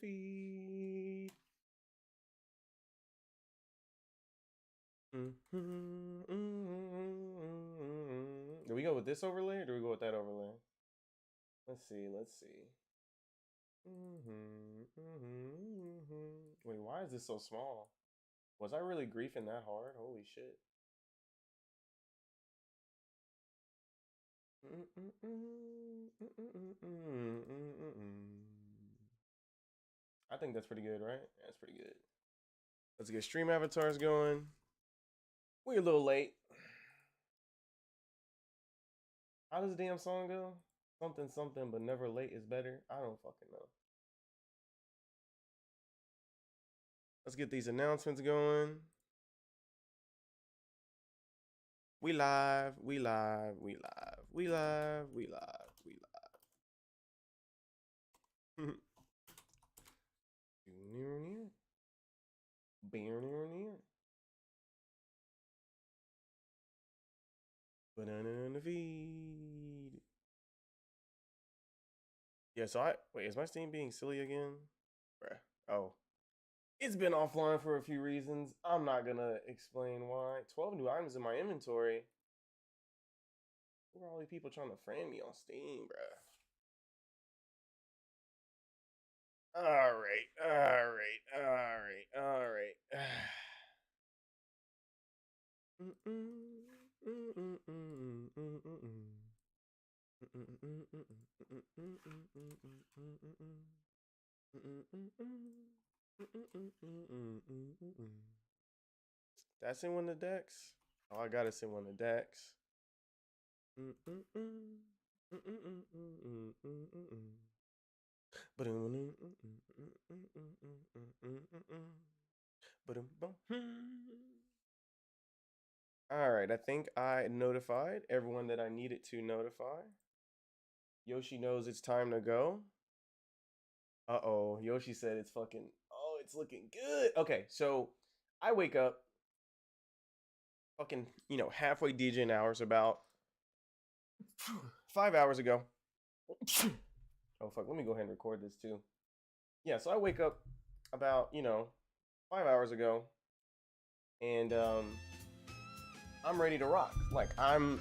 Feed. Do we go with this overlay or do we go with that overlay? Let's see. Let's see. Wait, why is this so small? Was I really griefing that hard? Holy shit. I think that's pretty good, right? That's pretty good. Let's get stream avatars going. We're a little late. How does the damn song go? Something, something, but never late is better. I don't fucking know. Let's get these announcements going. We live, we live, we live, we live, we live, we live. Banana feed. Yeah, so wait, is my Steam being silly again? Bruh. Oh. It's been offline for a few reasons. I'm not gonna explain why. 12 new items in my inventory. Who are all these people trying to friend me on Steam, bruh? Alright, alright, alright, alright. That's in one of the decks. Oh, I gotta send one of the decks. All right, I think I notified everyone that I needed to notify. Yoshi knows it's time to go. Uh-oh, Yoshi said it's fucking, oh, it's looking good. Okay, so I wake up fucking, halfway DJing hours about 5 hours ago. Oh, fuck, let me go ahead and record this too. Yeah, so I wake up about, 5 hours ago and I'm ready to rock. Like I'm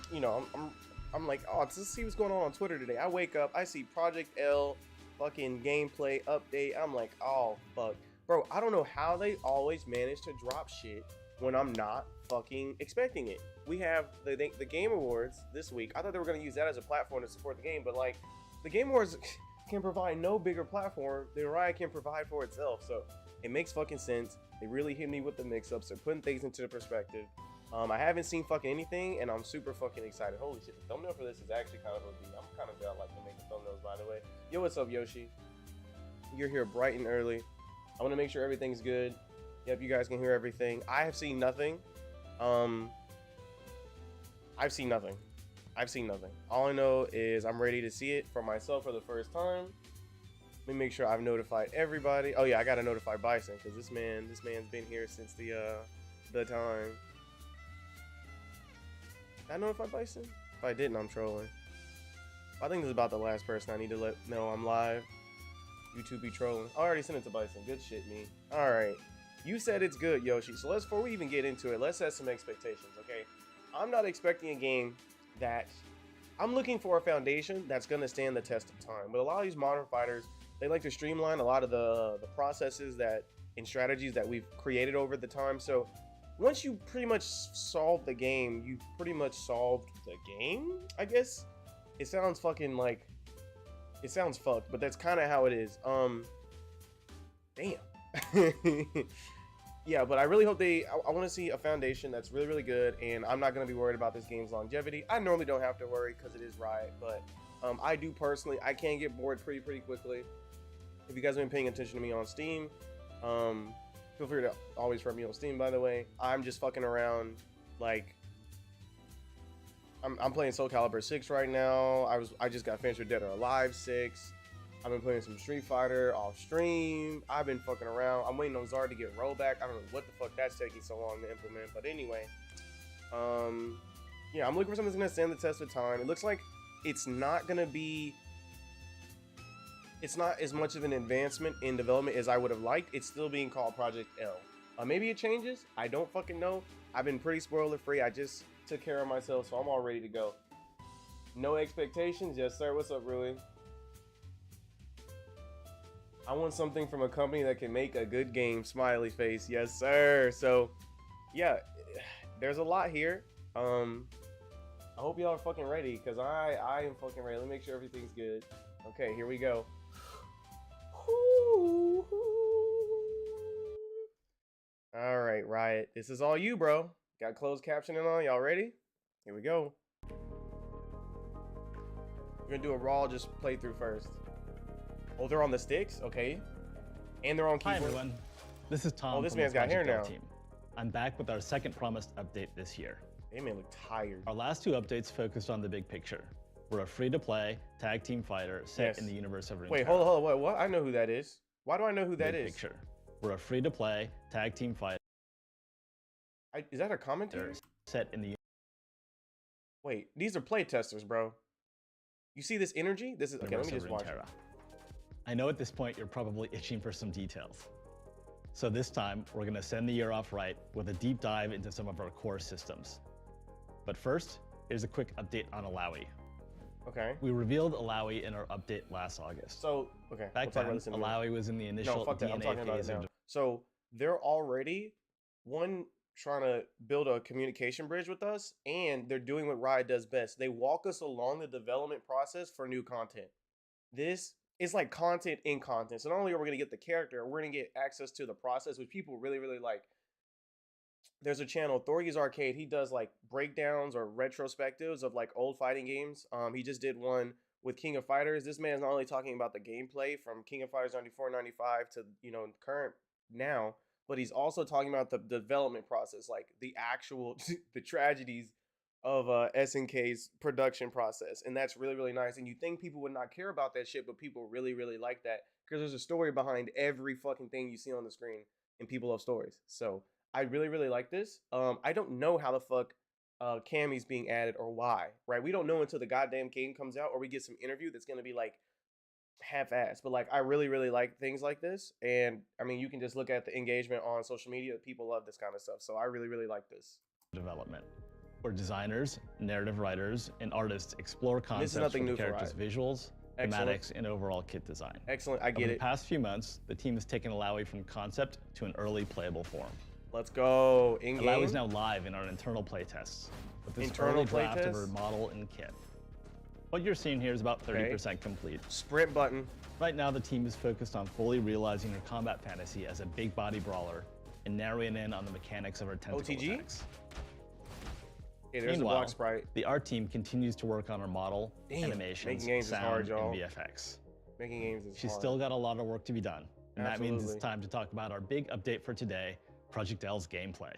like, oh, let's see what's going on Twitter today. I wake up, I see Project L fucking gameplay update. I'm like, oh fuck, bro. I don't know how they always manage to drop shit when I'm not fucking expecting it. We have the Game Awards this week. I thought they were gonna use that as a platform to support the game, but like, the Game Awards can provide no bigger platform than Riot can provide for itself. So it makes fucking sense. They really hit me with the mix-ups. They're putting things into the perspective. I haven't seen fucking anything, and I'm super fucking excited. Holy shit, the thumbnail for this is actually kind of OD. I'm kind of good. I like to make the thumbnails, by the way. Yo, what's up, Yoshi? You're here bright and early. I want to make sure everything's good. Yep, you guys can hear everything. I have seen nothing. I've seen nothing. I've seen nothing. All I know is I'm ready to see it for myself for the first time. Let me make sure I've notified everybody. Oh yeah, I gotta notify Bison because this man's been here since the time. Did I notify Bison? If I didn't, I'm trolling. I think this is about the last person I need to let know I'm live. YouTube be trolling. I already sent it to Bison. Good shit, me. All right. You said it's good, Yoshi. So before we even get into it, let's set some expectations, okay? I'm not expecting a game that... I'm looking for a foundation that's going to stand the test of time. But a lot of these modern fighters, they like to streamline a lot of the processes and strategies that we've created over the time. So once you pretty much solve the game, you pretty much solved the game, I guess. It sounds fucking like... It sounds fucked, but that's kind of how it is. Damn. yeah, but I really hope I want to see a foundation that's really, really good, and I'm not going to be worried about this game's longevity. I normally don't have to worry because it is Riot, but I do personally. I can get bored pretty quickly. If you guys have been paying attention to me on Steam, feel free to always friend me on Steam, by the way. I'm just fucking around, like, I'm playing Soul Calibur 6 right now. I just got finished with Dead or Alive 6. I've been playing some Street Fighter off stream. I've been fucking around. I'm waiting on Zard to get rollback. I don't know what the fuck that's taking so long to implement. But anyway, yeah, I'm looking for something that's gonna stand the test of time. It looks like it's not gonna be. It's not as much of an advancement in development as I would have liked. It's still being called Project L. Maybe it changes. I don't fucking know. I've been pretty spoiler free. I just took care of myself, so I'm all ready to go. No expectations, yes sir. What's up, Rui? I want something from a company that can make a good game. Smiley face. Yes, sir. So, yeah, there's a lot here. I hope y'all are fucking ready, because I am fucking ready. Let me make sure everything's good. Okay, here we go. All right, Riot. This is all you, bro. Got closed captioning on. Y'all ready? Here we go. We're going to do a raw just playthrough first. Oh, they're on the sticks? Okay. And they're on keyboard. Hi, everyone. This is Tom. Oh, this man's got hair now. Team. I'm back with our second promised update this year. They may look tired. Our last two updates focused on the big picture. We're a free-to-play tag team fighter set in the universe of Runeterra. Wait, hold on, wait, what? I know who that is. Why do I know who that is? Big picture. We're a free-to-play tag team fighter. Is that a commentary? Set in the. Wait, these are play testers, bro. You see this energy? This is okay. Let me just watch it. I know at this point you're probably itching for some details. So this time, we're going to send the year off right with a deep dive into some of our core systems. But first, here's a quick update on Alawi. Okay. We revealed Alawi in our update last August. So, okay. Back then, Alawi was in the initial DNA phase of. So they're already, one, trying to build a communication bridge with us, and they're doing what Riot does best. They walk us along the development process for new content. This is like content in content. So not only are we going to get the character, we're going to get access to the process, which people really, really like. There's a channel, Thorgy's Arcade. He does like breakdowns or retrospectives of like old fighting games. He just did one with King of Fighters. This man's not only talking about the gameplay from King of Fighters 94, 95 to, you know, current now, but he's also talking about the development process, like the actual, the tragedies of SNK's production process. And that's really, really nice. And you think people would not care about that shit, but people really, really like that because there's a story behind every fucking thing you see on the screen, and people love stories. So I really, really like this. I don't know how the fuck Cammy's being added or why, right? We don't know until the goddamn game comes out or we get some interview that's going to be like half-assed. But like, I really, really like things like this. And I mean, you can just look at the engagement on social media. People love this kind of stuff. So I really, really like this. Development, where designers, narrative writers, and artists explore concepts from the characters' visuals, thematics, and overall kit design. Excellent, I get it. Over the past few months, the team has taken Alawi from concept to an early playable form. Let's go. In-game. Alawi is now live in our internal playtests with this early draft of our model and kit. What you're seeing here is about 30% complete. Sprint button. Right now, the team is focused on fully realizing her combat fantasy as a big body brawler and narrowing in on the mechanics of her tentacle attacks. Yeah, there's Meanwhile, a block sprite. The art team continues to work on our model, animations, sound, and VFX. Making games is She's hard. Still got a lot of work to be done, and Absolutely. that means it's time to talk about our big update for today, Project L's gameplay.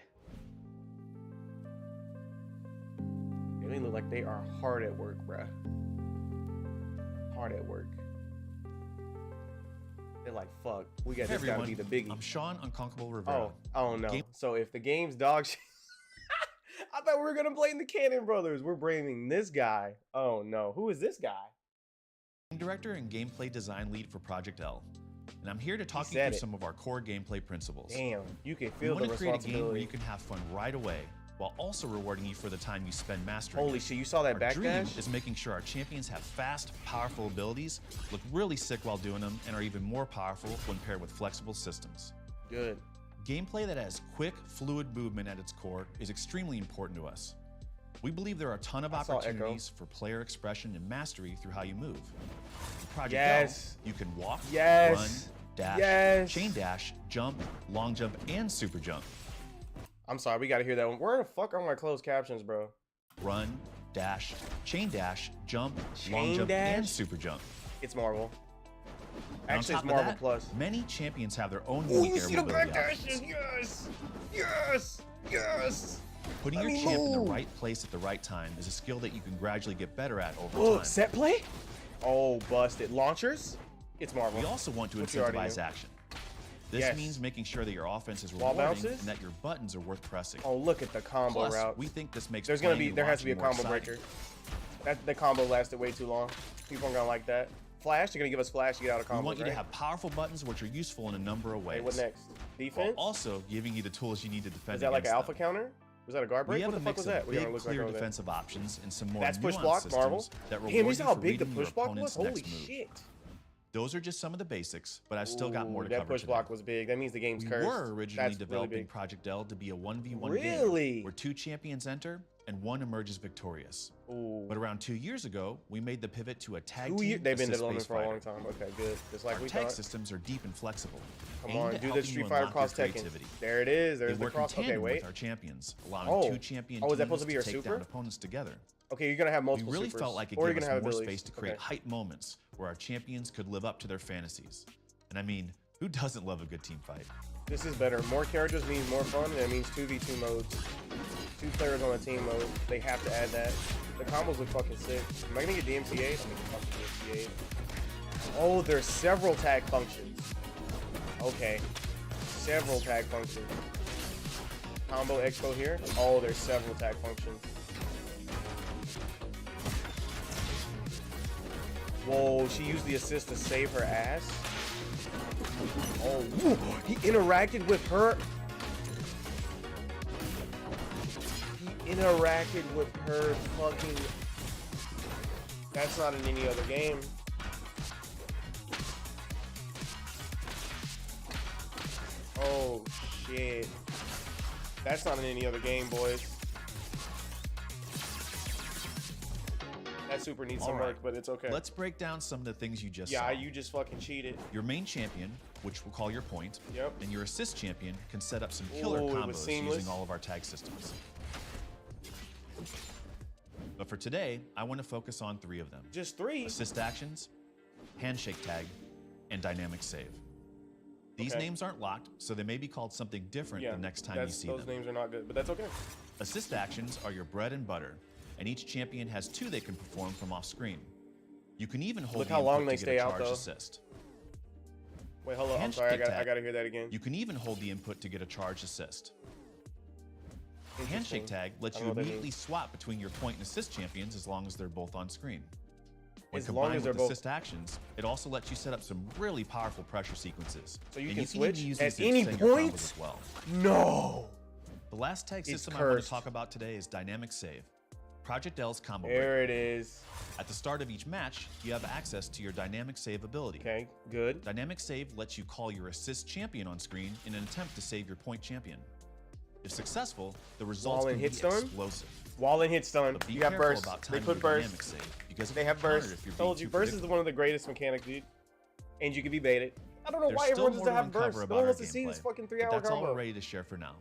They look like they are hard at work, bruh. Hard at work. They're like, fuck, we got this gotta be the biggie. I'm Sean Unconquerable Rivera. Oh no. So if the game's dog shit, I thought we were gonna blame the Cannon Brothers. We're blaming this guy. Oh no, who is this guy? Game director and gameplay design lead for Project L, and I'm here to talk you through some of our core gameplay principles. Damn, you can feel the responsibility. We want to create a game where you responsibility. can have fun right away, while also rewarding you for the time you spend mastering. Holy shit, you saw that Our dream backdash? is making sure our champions have fast, powerful abilities, look really sick while doing them, and are even more powerful when paired with flexible systems. Good. Gameplay that has quick, fluid movement at its core is extremely important to us. We believe there are a ton of opportunities for player expression and mastery through how you move. In Project L, you can walk, run, dash, Yes. chain dash, jump, long jump, and super jump. I'm sorry, we gotta hear that one. Where the fuck are my closed captions, bro? Run, dash, chain dash, jump, long Chain jump, dash? and super jump. It's Marvel. And Actually, on it's top of Marvel that, Plus. many champions have their own Oh, unique you air see the mobility back options. dashes? Yes! Yes! Yes! Putting Let your me champ in the move. right place at the right time is a skill that you can gradually get better at over Oh, time. set play? Oh, busted. Launchers? It's Marvel. We also want to Which you already incentivize knew. action. This Yes. means making sure that your offense is Wall rewarding bounces? and that your buttons are worth pressing. Oh, look at the combo Plus, route. we think this makes There playing and has to be a watching more combo exciting. breaker. The combo lasted way too long. People aren't gonna like that. Flash, you're gonna give us flash to get out of We combos, want you right? to have powerful buttons which are useful in a number of ways. Hey, what next? While Defense? also giving you the tools you need to defend Is that like an against alpha them. counter? Was that a guard break? We have What the a fuck mix was of that? We big, gotta look back clear over that. defensive options and some more That's push nuanced block, systems Marvel. that reward Damn, you you see how for big the reading your push block was? opponent's Holy next move. shit. Those are just some of the basics, but I've still got more to that cover push today. block was big. That means the game's We cursed. were originally That's developing really big. Project L to be a 1v1 Really? game where 2 champions enter and 1 emerges victorious. Ooh. But around 2 years ago, we made the pivot to a tag 2 years? team They've been developing assist-based for a long fighter. time. Okay, good. Just like Our we tag thought. systems are deep and flexible. Come aimed on, at do the helping Street you Fighter unlock cross your Tekken. creativity. There it is. They There's the work in cross. Okay, tandem wait. with our champions, allowing Oh. 2 champion Oh, is that teams supposed to be to your take super? down opponents together. Okay, you're gonna have We multiple really supers. felt like it or you're gave gonna us have more abilities. space to create Okay. hype moments where our champions could live up to their fantasies. And I mean, who doesn't love a good team fight? This is better. More characters means more fun, and it means 2v2 modes. 2 players on a team mode. They have to add that. The combos look fucking sick. Am I gonna get DMCA? I'm gonna get fucking DMCA. Oh, there's several tag functions. Okay. Several tag functions. Combo expo here. Oh, there's several tag functions. Whoa, she used the assist to save her ass. Oh, woo, he interacted with her. He interacted with her fucking. That's not in any other game. Oh shit. That's not in any other game, boys. That super needs some All right. work, but it's okay. Let's break down some of the things you just Yeah, saw. you just fucking cheated. Your main champion, which we'll call your point, Yep. and your assist champion can set up some killer Ooh, it was combos seamless. using all of our tag systems. But for today, I want to focus on 3 of them. Just 3. Assist actions, handshake tag, and dynamic save. These Okay. names aren't locked, so they may be called something different Yeah, the next time you see those them. names are not good, but that's okay. Assist actions are your bread and butter, and each champion has 2 they can perform from off screen. You can even hold Look the how long input they to stay get a out, charged though. assist. Wait, hold on. I'm Handshake sorry. I tag. gotta hear that again. You can even hold the input to get a charged assist. Interesting. Handshake tag lets I don't you know what that immediately means. swap between your point and assist champions as long as they're both on screen. When As long combined as with they're both- assist actions, it also lets you set up some really powerful pressure sequences. So you And can even switch use at these to any extend your combos point? as well. No. The last tag It's system I want cursed. to talk about today is Dynamic Save. Project L's combo There break. it is. At the start of each match, you have access to your Dynamic Save ability. Okay, good. Dynamic Save lets you call your assist champion on screen in an attempt to save your point champion. If successful, the results Wall and can hit be stun? explosive. Wall and hit stun. But be You have careful burst. about They timing put your burst. Dynamic Save, because it They can have be countered burst. if you're Told being you, too burst is predictable. one of the greatest mechanics, dude. And you can be baited. I don't know There's why still everyone more just to have uncover burst. No about one our wants to see this gameplay, fucking but 3-hour that's all combo. we're ready to share for now.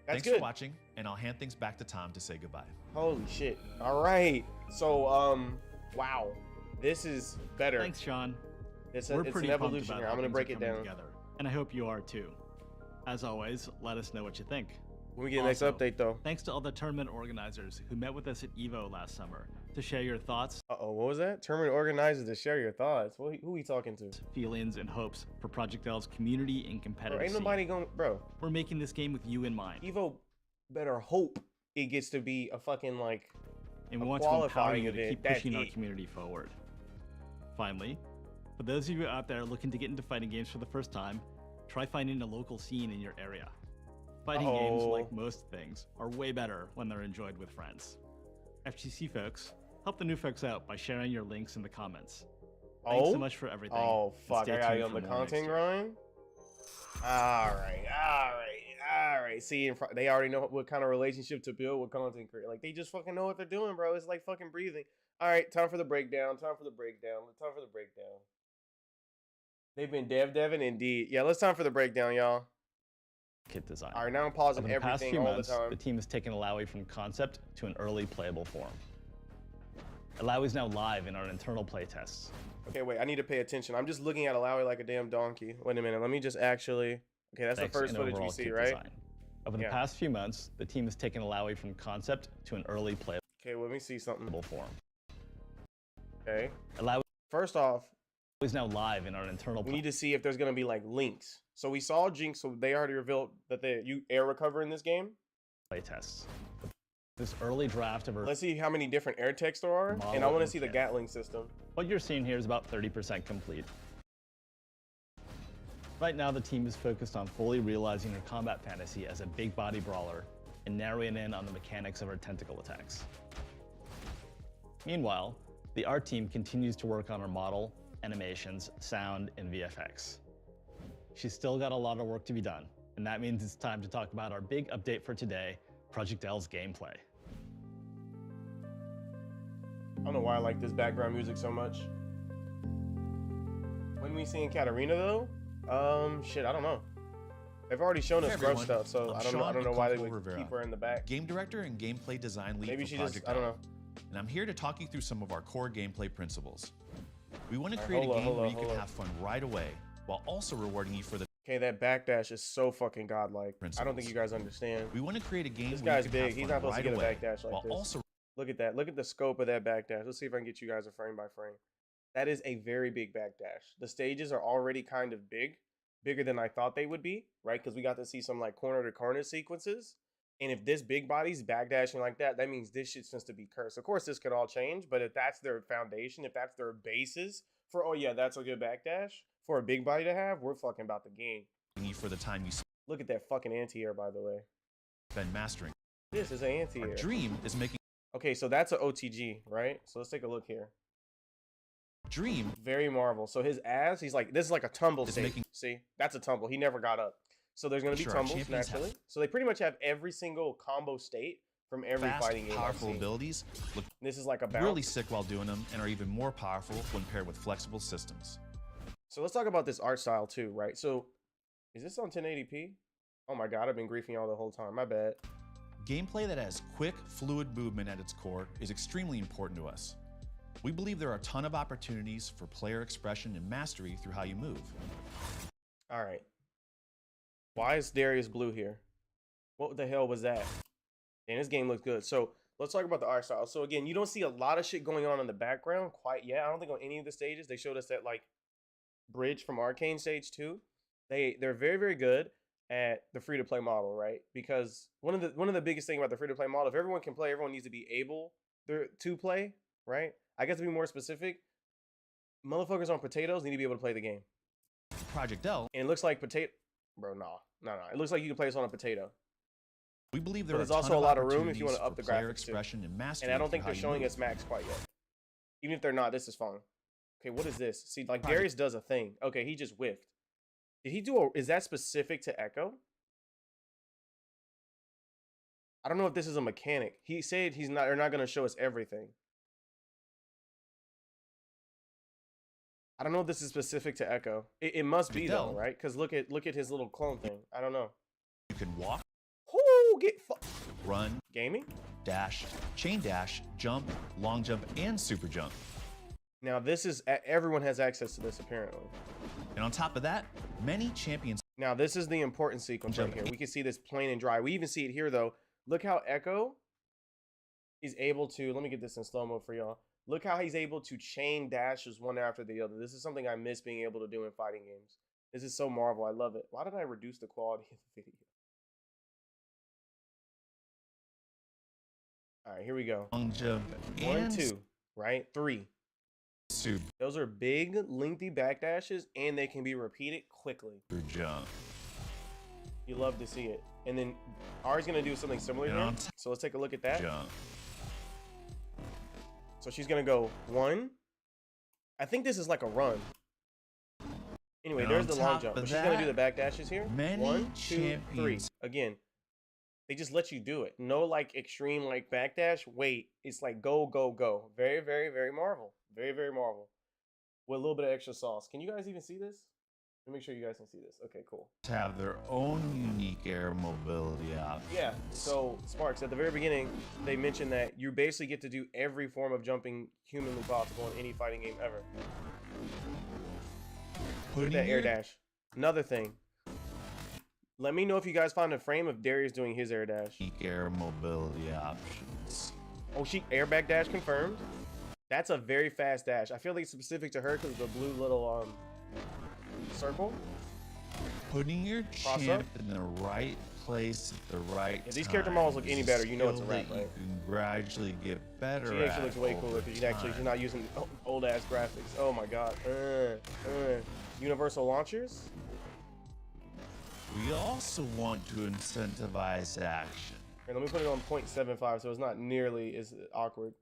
That's Thanks good. for watching, and I'll hand things back to Tom to say goodbye. Holy shit. All right. So, wow. This is better. Thanks, Sean. It's We're an pretty pumped evolution about here. how I'm gonna things break are it coming down. together, and I hope you are too. As always, let us know what you think. When we get the next Also, update, though. Thanks to all the tournament organizers who met with us at EVO last summer to share your thoughts, Uh-oh, what was that? Tournament organizers to share your thoughts. Who we talking to? feelings, and hopes for Project L's community and Bro, competitive ain't scene. nobody going, bro. We're making this game with you in mind, Evo better hope it gets to be a fucking like. and a we want to empower qualifying you to event. keep That's pushing our it. community forward. Finally, for those of you out there looking to get into fighting games for the first time, try finding a local scene in your area. Fighting games, Uh-oh. like most things, are way better when they're enjoyed with friends. FGC folks, help the new folks out by sharing your links in the comments. Thanks so much for everything. Oh and fuck! stay I gotta tuned get on for the more next content year. grind. All right. See, they already know what kind of relationship to build with content creators. Like they just fucking know what they're doing, bro. It's like fucking breathing. All right, time for the breakdown. They've been deving indeed. Yeah, let's time for the breakdown, y'all. Kit design. All right, now I'm pausing Over the past everything few all months, the time. the team has taken Alawi from concept to an early playable form. Alawi is now live in our internal playtests. Okay, wait, I need to pay attention. I'm just looking at Alawi like a damn donkey. Wait a minute, let me just actually... Okay, that's the first footage we see, right? Design. Over the past few months, the team has taken Alawi from concept to an early playable let me see something. form. Okay. Alawi First off, is now live in our internal we need to see if there's going to be like links. So we saw Jinx, so they already revealed that you air recover in this game. playtests. This early draft of our Let's see how many different air techs there are, and I want to see the Gatling system. What you're seeing here is about 30% complete. Right now, the team is focused on fully realizing her combat fantasy as a big body brawler and narrowing in on the mechanics of her tentacle attacks. Meanwhile, the art team continues to work on her model, animations, sound, and VFX. She's still got a lot of work to be done, and that means it's time to talk about our big update for today, Project L's gameplay. I don't know why I like this background music so much. When we seeing Katarina though? Shit, I don't know. They've already shown us growth stuff, so I don't know why they would keep her in the back. Game director and gameplay design lead Maybe for she Project I don't know. And I'm here to talk you through some of our core gameplay principles. We want to create a game where you can have fun right away, while also rewarding you for the Okay, that backdash is so fucking godlike. I don't think you guys understand. We want to create a game This where guy's you can big. have He's fun not supposed right to get a away, backdash like while this. also Look at that. Look at the scope of that backdash. Let's see if I can get you guys a frame by frame. That is a very big backdash. The stages are already kind of big, bigger than I thought they would be, right? Because we got to see some like corner to corner sequences. And if this big body's backdashing like that, that means this shit's supposed to be cursed. Of course, this could all change, but if that's their foundation, if that's their basis for, oh yeah, that's a good backdash for a big body to have, we're fucking about the game. for the time you Look at that fucking anti-air, by the way. spend mastering. This is an anti-air. Our dream is making Okay, so that's an OTG, right? So let's take a look here. Dream Very Marvel. So his ass, he's like, this is like a tumble Is state. making- See, that's a tumble. He never got up. So there's going to be Sure, our tumbles champions have- naturally. So they pretty much have every single combo state from every fast, fighting game I've powerful seen. abilities, look This is like a bounce. really sick while doing them, and are even more powerful when paired with flexible systems. So let's talk about this art style too, right? So is this on 1080p? Oh my God, I've been griefing y'all the whole time. My bad. Gameplay that has quick, fluid movement at its core is extremely important to us. We believe there are a ton of opportunities for player expression and mastery through how you move. All right. Why is Darius blue here? What the hell was that? And this game looks good. So let's talk about the art style. So again, you don't see a lot of shit going on in the background quite yet. I don't think on any of the stages. They showed us that like bridge from Arcane stage 2. They're very, very good at the free-to-play model, right? Because one of the biggest thing about the free-to-play model, if everyone can play, everyone needs to be able to play, right? I guess to be more specific, motherfuckers on potatoes need to be able to play the game. Project L, And it looks like potato, bro. No. It looks like you can play this on a potato. we believe But there are there's a ton also a of lot of room if you opportunities wanna up for the player graphics too. expression and mastery. And I don't think through they're how you showing move. us max quite yet. Even if they're not, this is fine. Okay, what is this? See, like Project- Darius does a thing. Okay, he just whiffed. Did he do is that specific to Echo? I don't know if this is a mechanic. He said they're not gonna show us everything. I don't know if this is specific to Echo. It must be though, Fidel. right? Because look at his little clone thing. I don't know. You can walk, Whoo, run, gaming. dash, chain dash, jump, long jump, and super jump. Now this is everyone has access to this apparently. And on top of that, many champions Now this is the important sequence right here. We can see this plain and dry. We even see it here though. Look how Echo is able to. Let me get this in slow mo for y'all. Look how he's able to chain dashes one after the other. This is something I miss being able to do in fighting games. This is so Marvel. I love it. Why did I reduce the quality of the video? All right, here we go. long jump, 1, and 2, right? 3. super Those are big, lengthy backdashes, and they can be repeated quickly. jump. You love to see it. And then Ari's gonna do something similar And here. on So let's take a look at that. Jump. So she's gonna go 1. I think this is like a run. Anyway, And there's on the long top jump. of But she's gonna do the that, backdashes here. many 1, 2, 3. champions- Again, they just let you do it. No like extreme like backdash. Wait, it's like go, go, go. Very, very, very Marvel. Very, very Marvel. With a little bit of extra sauce. Can you guys even see this? Let me make sure you guys can see this. Okay, cool. Have their own unique air mobility options. Yeah, so Sparks, at the very beginning, they mentioned that you basically get to do every form of jumping humanly possible in any fighting game ever. Look at that air dash. Another thing. Let me know if you guys find a frame of Darius doing his air dash. Unique air mobility options. Oh, she airbag dash confirmed. That's a very fast dash. I feel like it's specific to her because of the blue little circle. Putting your champ in the right place at the right If these character models look any better, you know it's a wrap, right? You can gradually get better. She actually looks way cooler because she's not using old ass graphics. Oh my god. Universal launchers. We also want to incentivize action. Here, let me put it on 0.75 so it's not nearly as awkward.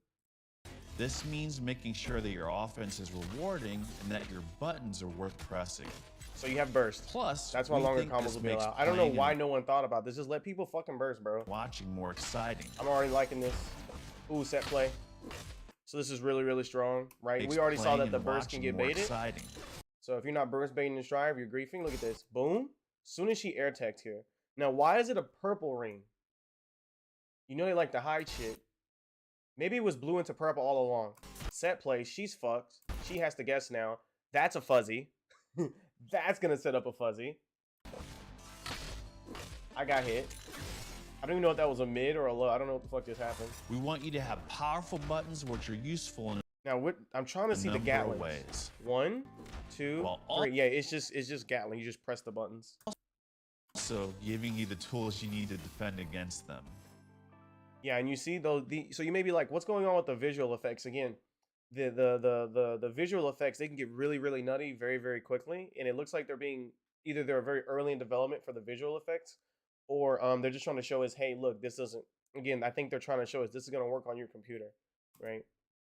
This means making sure that your offense is rewarding and that your buttons are worth pressing. So you have burst. Plus, that's why longer combos will be allowed. I don't know why no one thought about this. Just let people fucking burst, bro. Watching more exciting. I'm already liking this. Ooh, set play. So this is really, really strong, right? We already saw that the burst can get baited. Exciting. So if you're not burst baiting the strive, you're griefing. Look at this. Boom. As soon as she air teched here. Now, why is it a purple ring? You know they like to hide shit. Maybe it was blue into purple all along. Set play. She's fucked. She has to guess now. That's a fuzzy. That's going to set up a fuzzy. I got hit. I don't even know if that was a mid or a low. I don't know what the fuck just happened. We want you to have powerful buttons which are useful in now what I'm trying to see the Gatling ways. 1, 2, 3. Yeah, it's just Gatling. You just press the buttons. Also giving you the tools you need to defend against them. Yeah, and you see though so you may be like, what's going on with the visual effects again? The visual effects, they can get really, really nutty very, very quickly, and it looks like they're very early in development for the visual effects, or they're just trying to show us, hey, look, this doesn't. Again, I think they're trying to show us this is going to work on your computer, right?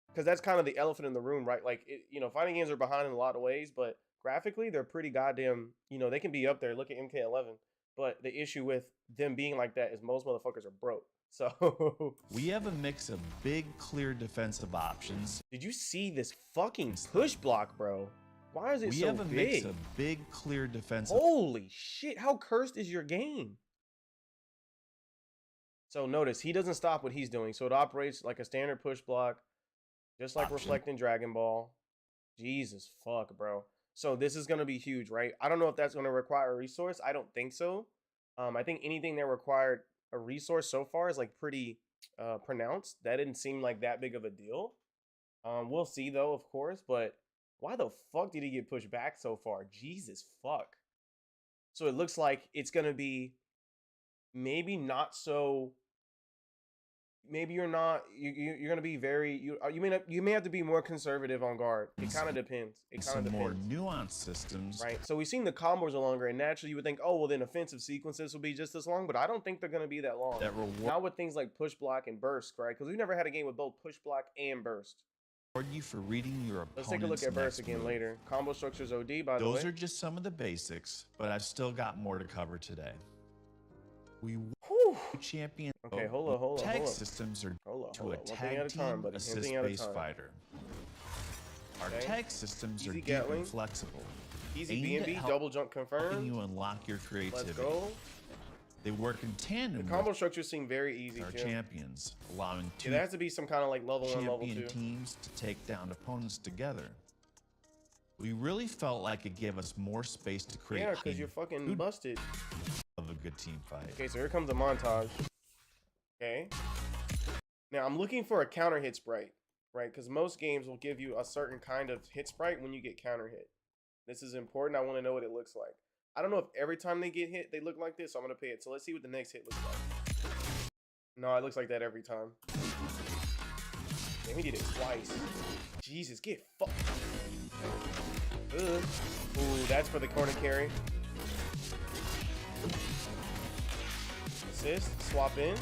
Because that's kind of the elephant in the room, right? Like, fighting games are behind in a lot of ways, but graphically, they're pretty goddamn. They can be up there. Look at MK11, but the issue with them being like that is most motherfuckers are broke. So we have a mix of big, clear defensive options. Did you see this fucking push block, bro? Why is it so big? We have a mix of big, clear defensive. Holy shit! How cursed is your game? So notice he doesn't stop what he's doing. So it operates like a standard push block, just like reflecting Dragon Ball. Jesus fuck, bro. So this is gonna be huge, right? I don't know if that's gonna require a resource. I don't think so. I think anything that required a resource so far is like pretty pronounced. That didn't seem like that big of a deal. We'll see though, of course, but why the fuck did he get pushed back so far? Jesus fuck. So it looks like it's gonna be maybe not so. Maybe you're not. You're gonna be very. You may have to be more conservative on guard. It kind of depends. It kind of depends. More nuanced systems, right? So we've seen the combos are longer, and naturally you would think, oh well, then offensive sequences will be just as long. But I don't think they're gonna be that long. Not with things like push block and burst, right? Because we've never had a game with both push block and burst. You for reading your opponent's. Let's take a look at burst again later. Combo structures OD, by the way. Those are just some of the basics, but I've still got more to cover today. We champion. Okay, hold on. Tag systems are to a tag team assist-based fighter. Our tag systems are deep and flexible. Easy B&B, double jump confirmed. Helping you unlock your creativity. Let's go. They work in tandem. The combo structures seem very easy. Our champions, allowing there has to be some kind of like level 1, level 2 teams to take down opponents together. We really felt like it gave us more space to create. Yeah, because you're fucking busted. Of a good team fight. Okay, so here comes the montage. Okay. Now I'm looking for a counter hit sprite, right? Because most games will give you a certain kind of hit sprite when you get counter hit. This is important. I want to know what it looks like. I don't know if every time they get hit, they look like this, so I'm going to pay it. So let's see what the next hit looks like. No, it looks like that every time. Damn, he did it twice. Jesus, get fucked. Good. Ooh, that's for the corner carry. Assist, swap in.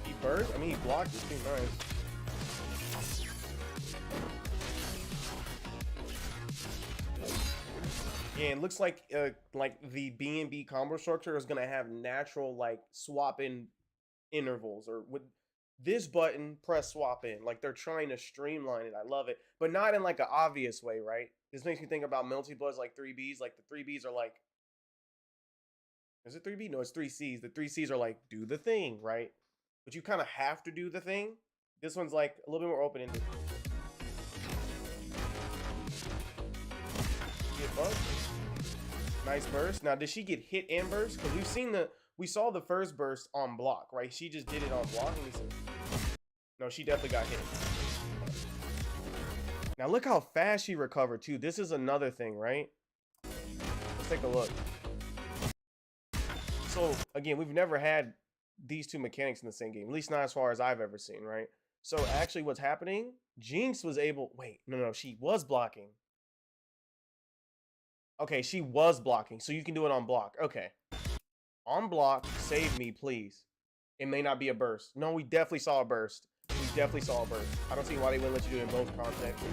He burst. I mean, he blocked it too. Nice. Yeah, it looks like the B&B combo structure is gonna have natural like swap in intervals, or this button, press swap in. Like they're trying to streamline it. I love it, but not in like an obvious way, right? This makes me think about multi-bloods like 3Bs. Like the 3Bs are like, is it 3B? No, it's 3Cs. The 3Cs are like, do the thing, right? But you kind of have to do the thing. This one's like a little bit more open-ended. Get bumped. Nice burst. Now, did she get hit and burst? Because we saw the first burst on block, right? She just did it on block. Let me see. No, she definitely got hit. Now, look how fast she recovered, too. This is another thing, right? Let's take a look. So, again, we've never had these two mechanics in the same game, at least not as far as I've ever seen, right? So, actually, what's happening? Jinx was able... Wait, no, she was blocking. Okay, she was blocking, so you can do it on block. Okay. On block, save me, please. It may not be a burst. No, we definitely saw a burst. We definitely saw a burst. I don't see why they wouldn't let you do it in both contexts.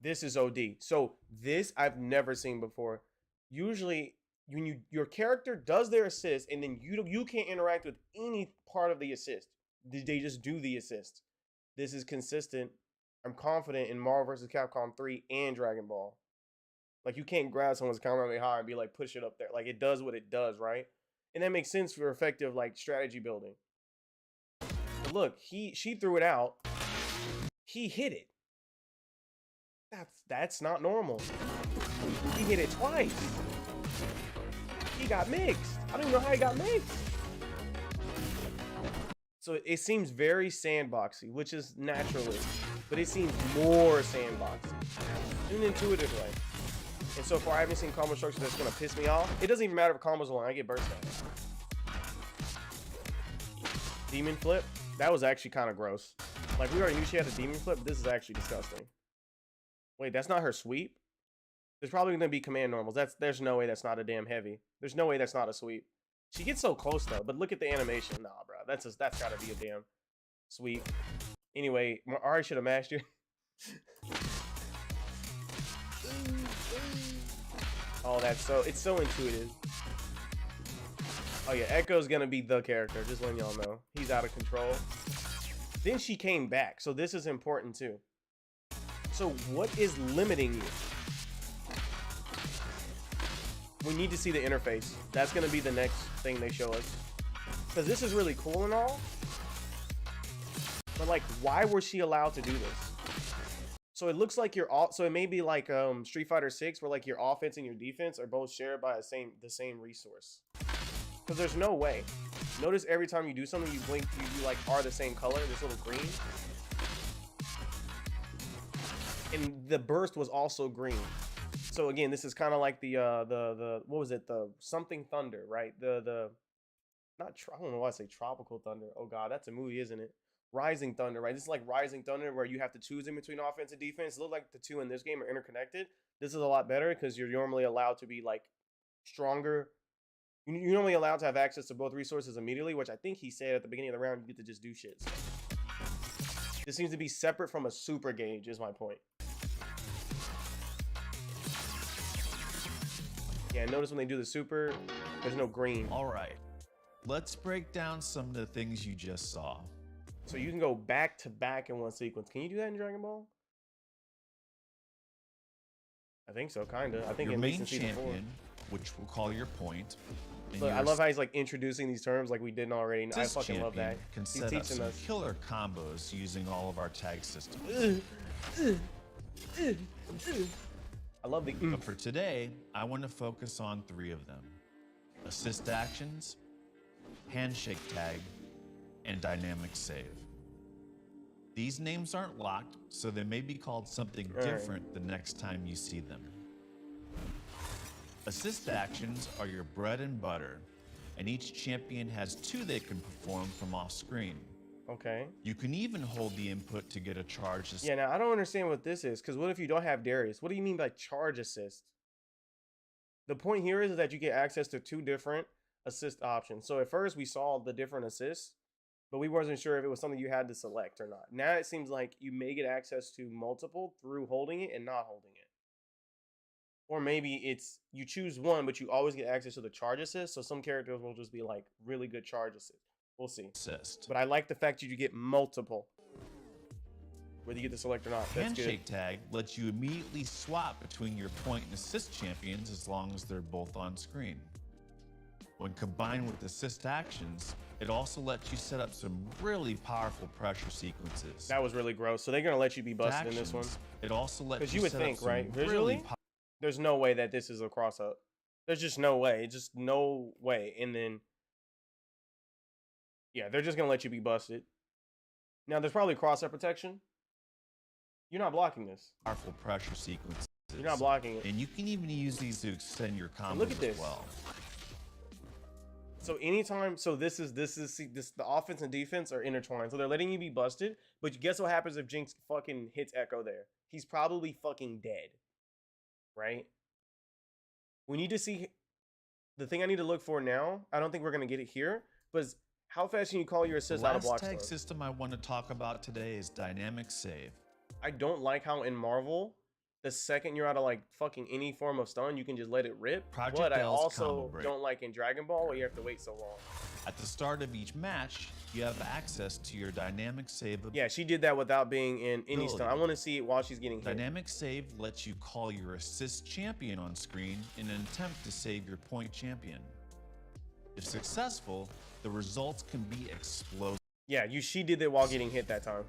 This is OD. So, this I've never seen before. Usually... when your character does their assist and then you can't interact with any part of the assist. They just do the assist. This is consistent. I'm confident in Marvel vs. Capcom 3 and Dragon Ball. Like you can't grab someone's camera really high and be like push it up there. Like it does what it does, right? And that makes sense for effective like strategy building. But look, she threw it out. He hit it. That's not normal. He hit it twice. He got mixed. I don't even know how he got mixed. So it seems very sandboxy, which is naturally, but it seems more sandboxy in an intuitive way. And so far, I haven't seen combo structure that's gonna piss me off. It doesn't even matter if combos alone. I get burst out. Demon flip. That was actually kind of gross. Like we already knew she had a demon flip, but this is actually disgusting. Wait, that's not her sweep. There's probably gonna be command normals. There's no way that's not a damn heavy. There's no way that's not a sweep. She gets so close though, but look at the animation. Nah, bro, that's gotta be a damn sweep. Anyway, Ari should have mashed you. Oh, it's so intuitive. Oh yeah, Echo's gonna be the character. Just letting y'all know, he's out of control. Then she came back, so this is important too. So what is limiting you? We need to see the interface. That's going to be the next thing they show us. Because this is really cool and all. But like, why was she allowed to do this? So it looks like so it may be like Street Fighter 6 where like your offense and your defense are both shared by the same resource. Because there's no way. Notice every time you do something, you blink, you like are the same color, this little green. And the burst was also green. So again, this is kind of like the what was it? The something thunder, right? I don't know why I say tropical thunder. Oh god, that's a movie, isn't it? Rising Thunder, right? This is like Rising Thunder where you have to choose in between offense and defense. It looks like the two in this game are interconnected. This is a lot better because you're normally allowed to be like stronger. You're normally allowed to have access to both resources immediately, which I think he said at the beginning of the round, you get to just do shit. So this seems to be separate from a super gauge, is my point. Yeah, notice when they do the super, there's no green. All right, let's break down some of the things you just saw. So you can go back to back in one sequence. Can you do that in Dragon Ball? I think so, kinda. I think your at least main in season 4. champion, which we'll call your point. Look, I love how he's like introducing these terms like we didn't already. I fucking love that. Can He's set up teaching some us. killer combos using all of our tag systems. I love the. But for today, I want to focus on 3 of them: assist actions, handshake tag, and dynamic save. These names aren't locked, so they may be called something different the next time you see them. Assist actions are your bread and butter, and each champion has 2 they can perform from off screen. Okay. You can even hold the input to get a charge assist. Yeah, now I don't understand what this is, because what if you don't have Darius? What do you mean by charge assist? The point here is that you get access to 2 different assist options. So at first we saw the different assists, but we wasn't sure if it was something you had to select or not. Now it seems like you may get access to multiple through holding it and not holding it. Or maybe it's you choose one, but you always get access to the charge assist. So some characters will just be like really good charge assist. We'll see. assist. But I like the fact that you get multiple. Whether you get to select or not. That's Handshake good. tag lets you immediately swap between your point and assist champions as long as they're both on screen. When combined with assist actions, it also lets you set up some really powerful pressure sequences. That was really gross. So they're going to let you be busted in this one. It also lets Because you you would set up think, some right? really Visually, there's no way that this is a cross up. There's just no way. Just no way. And then, yeah, they're just going to let you be busted. Now, there's probably cross up protection. You're not blocking this. powerful pressure sequences. You're not blocking it. And you can even use these to extend your combos look at this. as well. So anytime, so this the offense and defense are intertwined. So they're letting you be busted, but guess what happens if Jinx fucking hits Echo there? He's probably fucking dead, right? We need to see the thing I need to look for now. I don't think we're gonna get it here, but is how fast can you call your assist The out of block last tag stun? system I want to talk about today is dynamic save. I don't like how in Marvel, the second you're out of like fucking any form of stun, you can just let it rip. Project But I L's also combo break. don't like in Dragon Ball where you have to wait so long. At the start of each match, you have access to your dynamic save. Yeah, she did that without being in any stun. I Ability. want to see it while she's getting hit. Dynamic save lets you call your assist champion on screen in an attempt to save your point champion. If successful, the results can be explosive. Yeah, she did that while getting hit that time.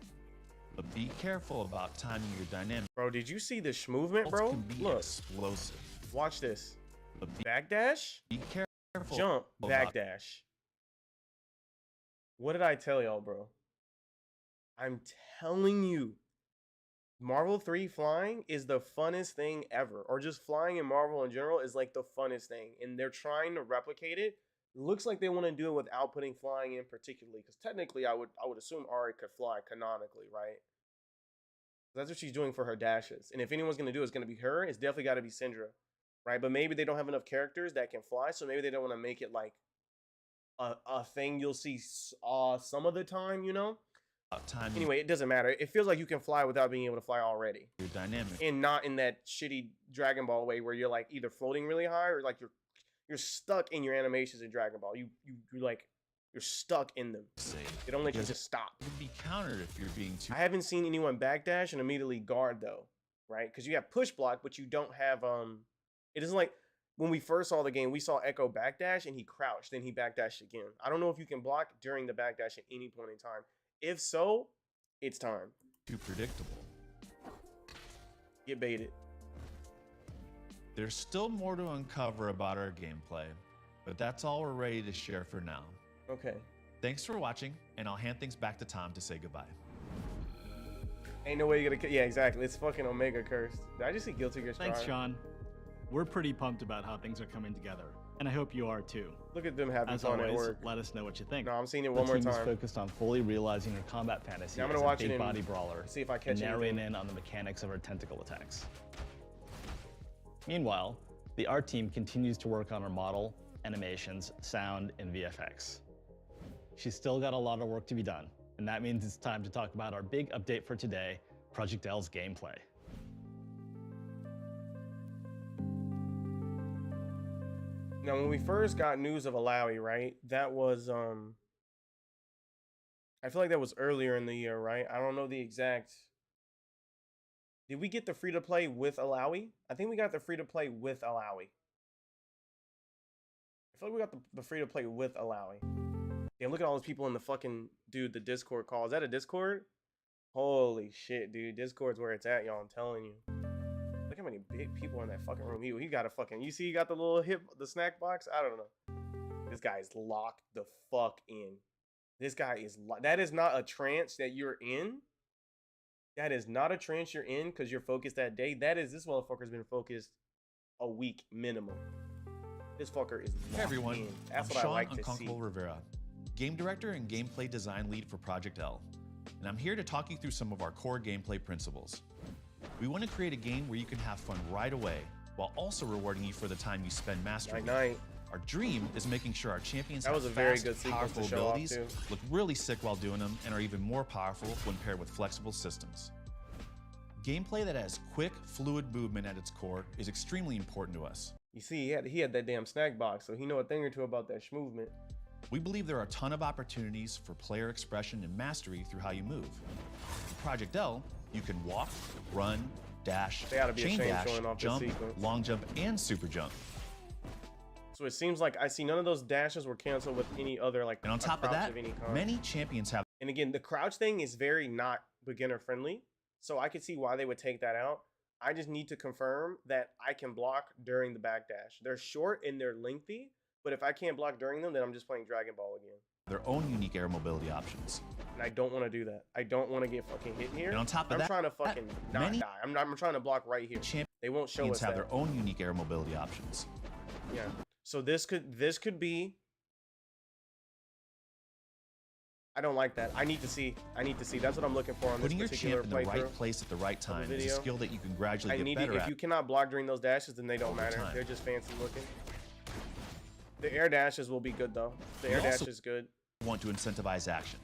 But be careful about timing your dynamic. Bro, did you see this movement, bro? Can be Look, explosive. watch this. But Backdash, be careful. jump, about- backdash. What did I tell y'all, bro? I'm telling you, Marvel 3 flying is the funnest thing ever. Or just flying in Marvel in general is like the funnest thing. And they're trying to replicate it. Looks like they want to do it without putting flying in particularly. Because technically, I would assume Ari could fly canonically, right? That's what she's doing for her dashes. And if anyone's going to do it, it's going to be her. It's definitely got to be Syndra, right? But maybe they don't have enough characters that can fly. So maybe they don't want to make it like a thing you'll see some of the time, you know? timing Anyway, it doesn't matter. It feels like you can fly without being able to fly already. your dynamic. And not in that shitty Dragon Ball way where you're like either floating really high or like you're stuck in your animations in Dragon Ball. You're stuck in them. Save. They don't let you Because just stop. it can be countered if you're being too. I haven't seen anyone backdash and immediately guard though, right? Because you have push block, but you don't have it isn't like when we first saw the game, we saw Echo backdash and he crouched, then he backdashed again. I don't know if you can block during the backdash at any point in time. If so, it's time. Too predictable. Get baited. There's still more to uncover about our gameplay, but that's all we're ready to share for now. Okay. Thanks for watching, and I'll hand things back to Tom to say goodbye. Ain't no way you're gonna. Yeah, exactly. It's fucking Omega cursed. Did I just see Guilty Gear Strive? Thanks, Sean. We're pretty pumped about how things are coming together, and I hope you are too. Look at them having As fun at always, work. let us know what you think. No, I'm seeing it The one more team is time. focused on fully realizing your combat fantasy Yeah, I'm as gonna a watch it big and body brawler, see if I and catch narrowing anything. in on the mechanics of our tentacle attacks. Meanwhile, the art team continues to work on our model, animations, sound, and VFX. She's still got a lot of work to be done, and that means it's time to talk about our big update for today, Project L's gameplay. Now, when we first got news of Alawi, right? That was I feel like that was earlier in the year, right? I don't know the exact. Did we get the free to play with Alawi? I think we got the free to play with Alawi. I feel like we got the free to play with Alawi. Damn, look at all those people in the fucking the Discord call. Is that a Discord? Holy shit, dude. Discord's where it's at, y'all. I'm telling you. Look how many big people in that fucking room. He got a fucking. You see, he got the little the snack box. I don't know. This guy is locked the fuck in. This guy is. That is not a trance that you're in. That is not a trance you're in because you're focused that day. That is, this motherfucker's been focused a week minimum. This fucker is locked Hey everyone, in. That's I'm what Sean I like to see. Unconquerable Rivera, game director and gameplay design lead for Project L, and I'm here to talk you through some of our core gameplay principles. We want to create a game where you can have fun right away, while also rewarding you for the time you spend mastering. Night. Our dream is making sure our champions That have was a very fast, good sequence powerful to show off, abilities, too. look really sick while doing them, and are even more powerful when paired with flexible systems. Gameplay that has quick, fluid movement at its core is extremely important to us. You see, he had that damn snack box, so he know a thing or two about that movement. We believe there are a ton of opportunities for player expression and mastery through how you move. In Project L, you can walk, run, dash, They ought to be chain ashamed dash, showing off this jump, sequence. long jump, and super jump. So it seems like I see none of those dashes were canceled with any other like. And on a top of crouch that, any kind. many champions have And again, the crouch thing is very not beginner friendly, so I could see why they would take that out. I just need to confirm that I can block during the backdash. They're short and they're lengthy, but if I can't block during them, then I'm just playing Dragon Ball again. their own unique air mobility options. And I don't want to do that. I don't want to get fucking hit here. And on top of I'm that, trying to fucking not many die. I'm trying to block right here. They won't show us have that. their own unique air mobility options. Yeah. So this could be. I don't like that. I need to see. That's what I'm looking for on Putting this your particular champ in the right playthrough. place at the right time is a video. skill that you can gradually I get need better to, if at. you cannot block during those dashes, then they don't over matter. time. They're just fancy looking. The air dashes will be good though. The You air dash also is good. want to incentivize action.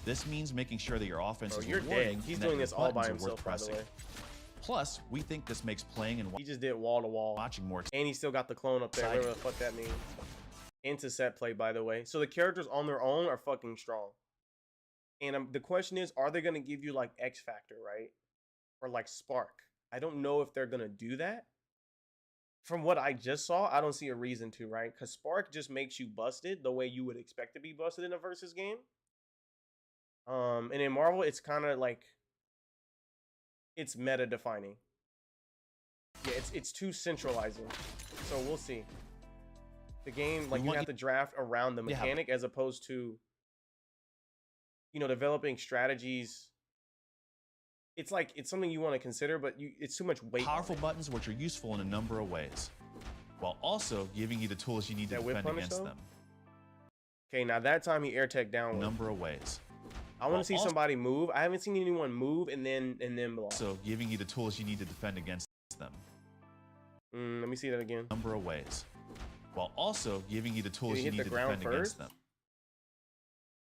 This means making sure that your offense Bro, is you're rewarding dead. He's and that doing your this all by buttons are worth himself, by the pressing. way. Plus, we think this makes playing and He just did wall to wall. watching more And he still got the clone up there, Exciting. whatever the fuck that means. Into set play, by the way. So the characters on their own are fucking strong. And the question is, are they going to give you like X Factor, right? Or like Spark? I don't know if they're going to do that. From what I just saw, I don't see a reason to, right? Because Spark just makes you busted the way you would expect to be busted in a versus game. And in Marvel, it's kind of like, it's meta defining. Yeah, it's too centralizing. So we'll see. The game, like, you have to draft around the mechanic as opposed to, you know, developing strategies. It's like, it's something you want to consider, but it's too much weight. powerful buttons which are useful in a number of ways, while also giving you the tools you need to That whip defend punish, against though? them. Okay, now that time he air tech down. A With. number of ways. I want to see somebody move. I haven't seen anyone move and then block. So giving you the tools you need to defend against them. Let me see that again. A number of ways. While also giving you the tools he you hit need the to ground defend against first? them.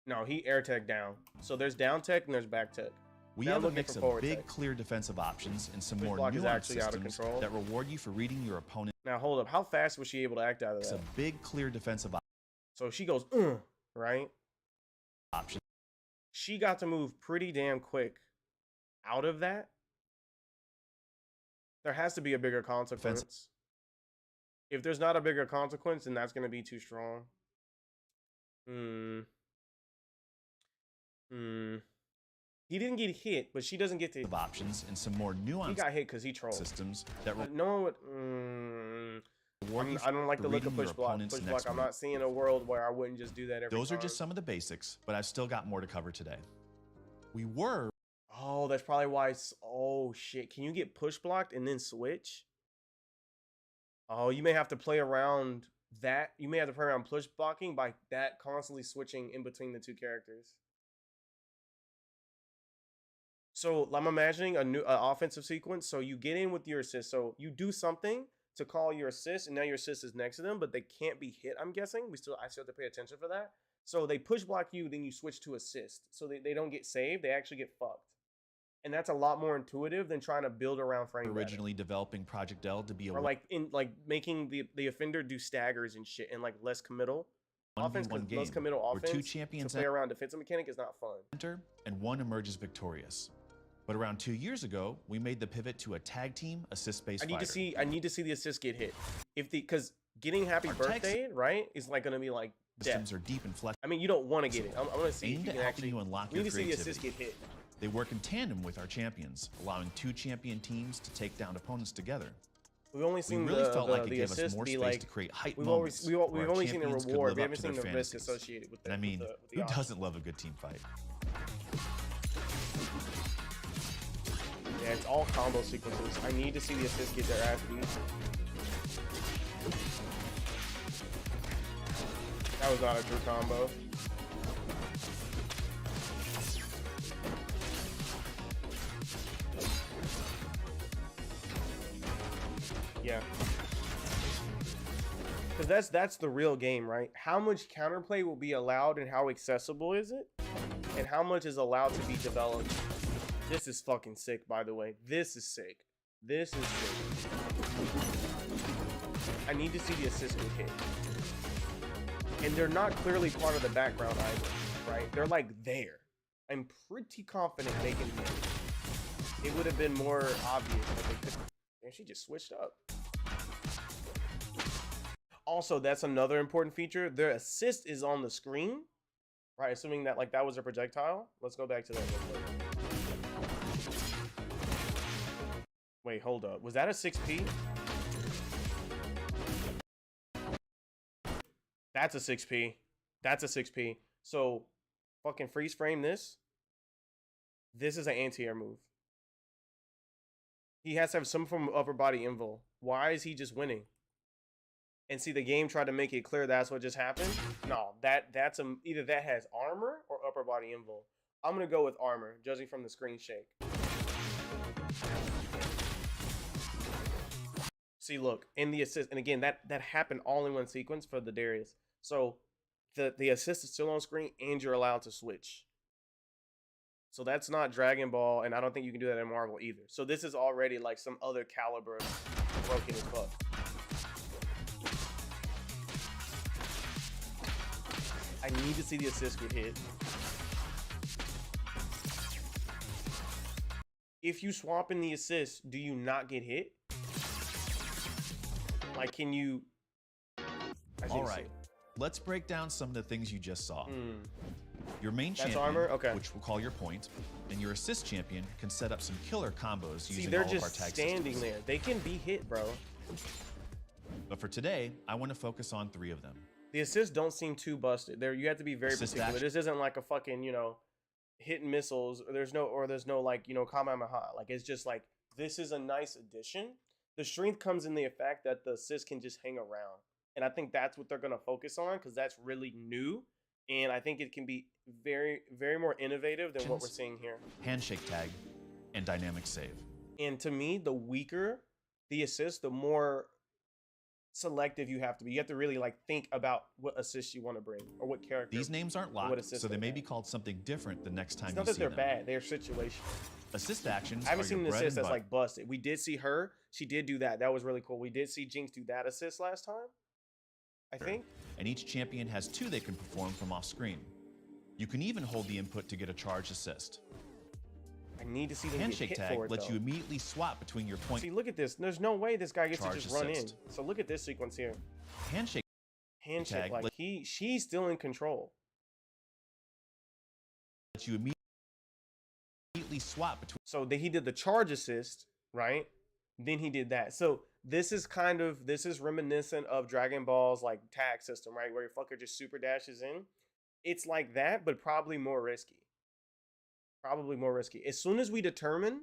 No, he air tech down. So there's down tech and there's back tech. We Now have a looking mix for of forward big, tech. clear defensive options and some Switch more block is nuanced actually out of systems control. that reward you for reading your opponent's Now hold up. How fast was she able to act out of that? big, clear defensive So she goes, right? options. She got to move pretty damn quick out of that. There has to be a bigger consequence. If there's not a bigger consequence, then that's going to be too strong. He didn't get hit, but she doesn't get to. Options and some more He nuanced got hit because he trolled. systems that No one would. reward you I don't like for the look of reading your push block. opponent's Push next block. I'm move. not seeing a world where I wouldn't just do that every Those time. are just some of the basics, but I've still got more to cover today. We were Oh, that's probably why. Oh shit! Can you get push blocked and then switch? Oh, you may have to play around that. You may have to play around push blocking by that constantly switching in between the two characters. So I'm imagining a new offensive sequence. So you get in with your assist. So you do something to call your assist, and now your assist is next to them, but they can't be hit. I'm guessing I still have to pay attention for that. So they push block you, then you switch to assist. So they don't get saved. They actually get fucked. And that's a lot more intuitive than trying to build around frame originally developing Project L to be a or like making the offender do staggers and shit and like less committal offense. 1v1 game Less committal where offense two champions to play around defensive mechanic is not fun. enter and one emerges victorious. But around 2 years ago, we made the pivot to a tag team assist-based I need fighter. to see the assist get hit. Because getting happy Our tag birthday right is like gonna be like death. Systems are deep and flexible. I mean, you don't want to get it. I'm gonna see if Aimed you at can helping actually. you unlock We your need to see the creativity. assist get hit. They work in tandem with our champions, allowing two champion teams to take down opponents together. We've only We seen really the, felt the, like it the gave us assist more be space like. to create hype We've moments. we've where our only seen the champions could reward. live We up haven't to seen the their risk fantasies. associated with that. And I mean, with the who option. doesn't love a good team fight? Yeah, it's all combo sequences. I need to see the assist get their ass beat. That was not a true combo. Yeah. Because that's the real game, right? How much counterplay will be allowed and how accessible is it? And how much is allowed to be developed? This is fucking sick, by the way. This is sick. This is sick. I need to see the assist get hit. And they're not clearly part of the background either, right? They're like there. I'm pretty confident they can be. It would have been more obvious that they could. And she just switched up. Also, that's another important feature. Their assist is on the screen, right? Assuming that like that was a projectile. Let's go back to that real quick. Wait, hold up. Was that a 6P? That's a 6P. That's a 6P. So, fucking freeze frame this. This is an anti-air move. He has to have some form of upper body invul. Why is he just winning? And see, the game tried to make it clear that's what just happened. No, that's either that has armor or upper body invul. I'm gonna go with armor, judging from the screen shake. See, look, in the assist, and again, that happened all in one sequence for the Darius. So the assist is still on screen, and you're allowed to switch. So that's not Dragon Ball, and I don't think you can do that in Marvel either. So this is already like some other caliber of broken as fuck. I need to see the assist get hit. If you swap in the assist, do you not get hit? Like, can you? All right, let's break down some of the things you just saw. Your main That's champion, armor? Okay. which we'll call your point, and your assist champion can set up some killer combos using they're all of our just tag standing systems. there. They can be hit, bro. But for today, I want to focus on 3 of them. The assists don't seem too busted. There, you have to be very Assist particular. action. This isn't like a fucking, you know, hitting missiles. Or there's no like, you know, Kamehameha. Like, it's just like, this is a nice addition. The strength comes in the effect that the assist can just hang around. And I think that's what they're going to focus on, because that's really new. And I think it can be very, very more innovative than what we're seeing here. Handshake tag and dynamic save. And to me, the weaker the assist, the more selective you have to be. You have to really like think about what assist you want to bring or what character. These names aren't what locked, assist so they they may have. be called something different the next time It's you not that see they're them. bad. They're situational. Assist actions I haven't are seen your an bread assist and that's butter. like busted. We did see her. She did do that. That was really cool. We did see Jinx do that assist last time, I think. And each champion has 2 they can perform from off screen. You can even hold the input to get a charge assist. I need to see them Handshake get hit tag for it, lets though. you immediately swap between your point. See, look at this. There's no way this guy gets to Charge just run in. assist. So look at this sequence here. Handshake Handshake, tag like she's still in control. lets you immediately swap between. So he did the charge assist, right? Then he did that. So this is reminiscent of Dragon Ball's like tag system, right? Where your fucker just super dashes in. It's like that, but probably more risky. Probably more risky. As soon as we determine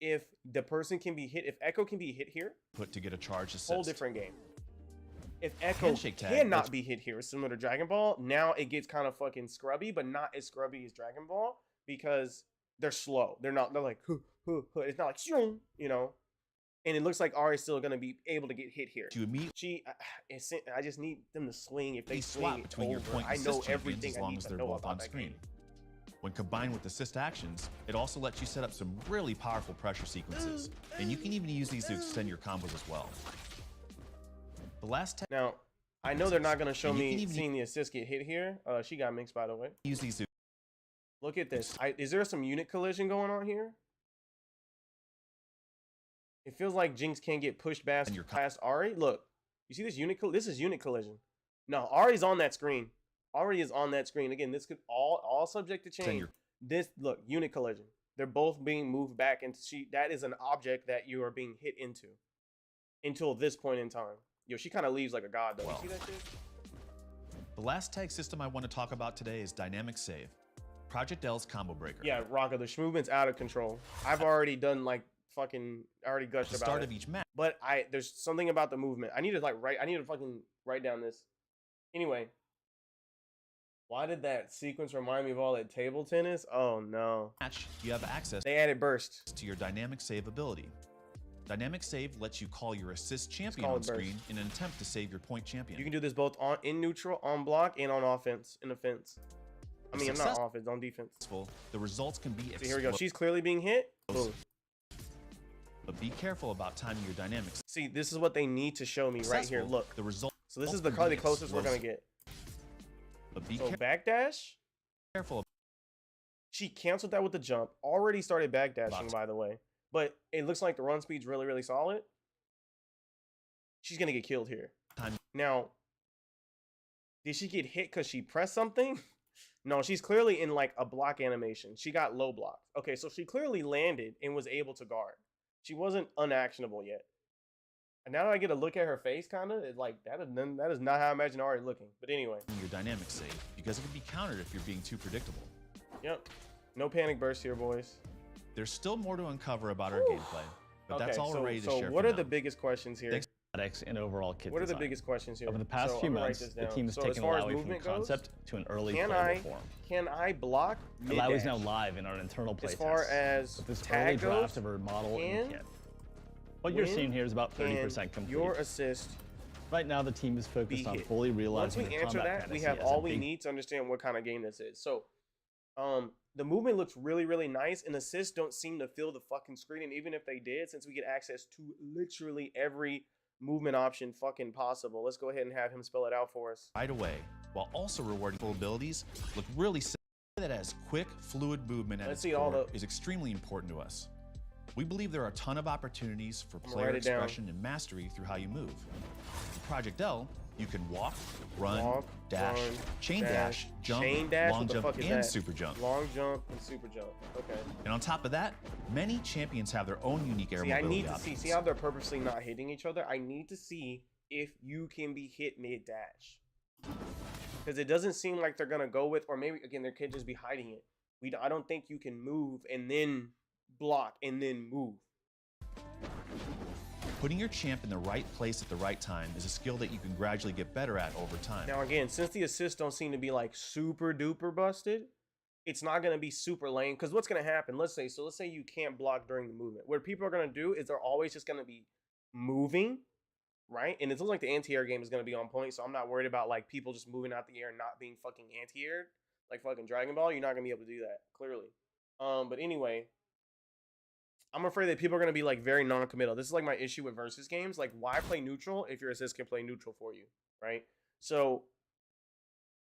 if the person can be hit, if Echo can be hit here, Put to get a charge assist. whole different game. If Echo Handshake tag cannot lets- be hit here, similar to Dragon Ball, now it gets kind of fucking scrubby, but not as scrubby as Dragon Ball because they're slow. They're like, it's not like, you know. And it looks like Ari's still going to be able to get hit here. You immediately I just need them to swing. If they swap swing, between your over. point I and know assist champions everything as I long need as to they're know both about on that screen. game. When combined with assist actions, it also lets you set up some really powerful pressure sequences, and you can even use these to extend your combos as well. The last tech Now, I know they're not going to show And you can me even seeing the assist get hit here. She got mixed, by the way. use these to Look at this. Is there some unit collision going on here? It feels like Jinx can't get pushed past Ari. Look, you see this unit? This is unit collision. No, Ari's on that screen. Ari is on that screen. Again, this could all subject to change. This look unit collision. They're both being moved back into. That is an object that you are being hit into. Until this point in time, yo, she kind of leaves like a god though. Well. You see that shit? The last tag system I want to talk about today is Dynamic Save, Project L's combo breaker. Yeah, Rocka, the movement's out of control. I've already done like fucking. I already gushed At the about start it. of each match, But there's something about the movement. I need to fucking write down this. Anyway, why did that sequence remind me of all that table tennis? Oh no. you have access They added burst. to your Dynamic Save ability. Dynamic Save lets you call your assist champion call on it burst. screen in an attempt to save your point champion. You can do this both in neutral, on block, and on offense. In offense. I mean, not offense, on defense. The results can be See, here we go. She's clearly being hit. Boom. But be careful about timing your dynamics. See, this is what they need to show me right here. Look. The result. So this is probably the closest we're gonna get. But be So backdash. careful. She canceled that with the jump. Already started backdashing, by the way. But it looks like the run speed's really, really solid. She's gonna get killed here. Now, did she get hit because she pressed something? No, she's clearly in like a block animation. She got low blocked. Okay, so she clearly landed and was able to guard. She wasn't unactionable yet. And now that I get a look at her face, kind of, it's like, that is not how I imagine Ari looking. But anyway. Your dynamic save, because it can be countered if you're being too predictable. Yep. No panic burst here, boys. There's still more to uncover about our gameplay, but that's all we're ready to share. So what for are now. the biggest questions here? And overall kit What are the design. biggest questions here? Over the past few months, the team has taken Alawi from concept to an early playable form. Can I block mid-dash? Alawi is now live in our internal playtest. As far as with this tag early goes, draft of her model and kit. What you're seeing here is about 30% complete. Your assist. Right now, the team is focused on fully realizing Once we the answer combat that, we fantasy have all we need to understand what kind of game this is. So, the movement looks really, really nice, and assists don't seem to fill the fucking screen. And even if they did, since we get access to literally every movement option fucking possible, let's go ahead and have him spell it out for us. Right away, while also rewarding full abilities, look really simple. That as quick, fluid movement at its core is extremely important to us. We believe there are a ton of opportunities for player expression and mastery through how you move. In Project L, you can walk, run, dash, chain dash, jump, long jump, and super jump. Long jump and super jump. Okay. And on top of that, many champions have their own unique air mobility options. See how they're purposely not hitting each other? I need to see if you can be hit mid-dash. Because it doesn't seem like they're going to go with, or maybe, again, they could just be hiding it. I don't think you can move and then block and then move. Putting your champ in the right place at the right time is a skill that you can gradually get better at over time. Now again, since the assists don't seem to be like super duper busted, it's not going to be super lame. Because what's going to happen, let's say you can't block during the movement. What people are going to do is they're always just going to be moving, right? And it looks like the anti-air game is going to be on point, so I'm not worried about like people just moving out the air and not being fucking anti-aired. Like fucking Dragon Ball, you're not going to be able to do that, clearly. But anyway, I'm afraid that people are going to be like very non-committal. This is like my issue with versus games. Like, why play neutral if your assist can play neutral for you, right? So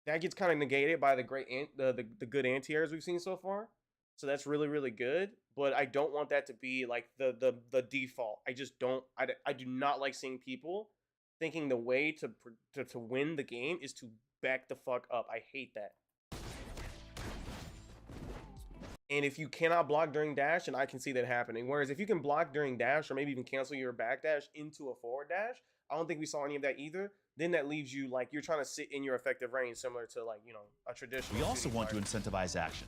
that gets kind of negated by the good anti-airs we've seen so far. So that's really, really good. But I don't want that to be like the default. I just don't. I do not like seeing people thinking the way to win the game is to back the fuck up. I hate that. And if you cannot block during dash, and I can see that happening. Whereas if you can block during dash, or maybe even cancel your back dash into a forward dash, I don't think we saw any of that either. Then that leaves you like you're trying to sit in your effective range, similar to like, you know, a traditional. We also want to incentivize action.